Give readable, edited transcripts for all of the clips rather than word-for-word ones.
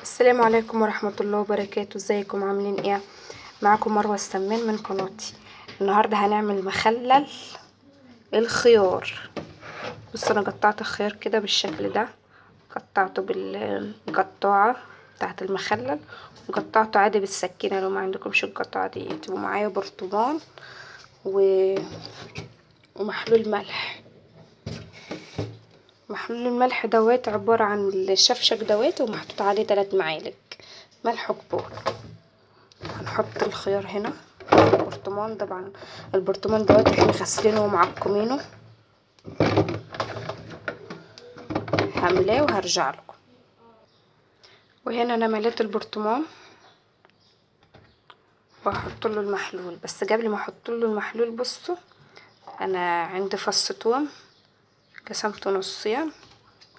السلام عليكم ورحمة الله وبركاته. ازيكم عاملين ايه؟ معاكم مروة السمان من قناتي. النهاردة هنعمل مخلل الخيار. بص، انا قطعت الخيار كده بالشكل ده، قطعته بالقطاعة بتاعت المخلل، وقطعته عادي بالسكينة. لو ما عندكمش القطعة دي تبقوا معايا برطمان ومحلول ملح. محلول الملح دوت عبارة عن الشفشق دوت، ومحطوط عليه 3 معالق ملح كبار. هنحط الخيار هنا في البرطمان. طبعا البرطمان دوت احنا غاسلينه ومعقمينه. هملاه وهرجع لكم. وهنا انا مليت البرطمان وهحط له المحلول. بس قبل ما احط له المحلول، بصوا، انا عندي فص توم قسمته نصين،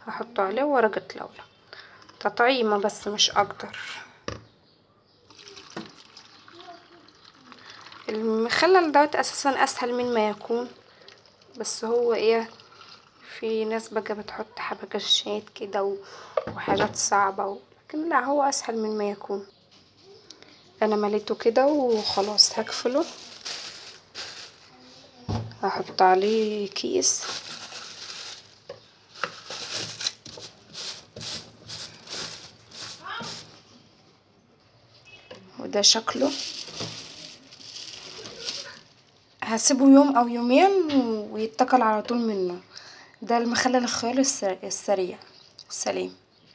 هحطه عليه ورقة لورا تطعيمة بس مش اكتر. المخلل دوت اساسا اسهل مما يكون، بس هو ايه، في ناس بقى بتحط حبكشات كده وحاجات صعبة لكن لا، هو اسهل مما يكون. انا مليته كده وخلاص هقفله. هحط عليه كيس وده شكله. هسيبه يوم او يومين ويتكل على طول منه. ده المخلل الخيار السريع السليم.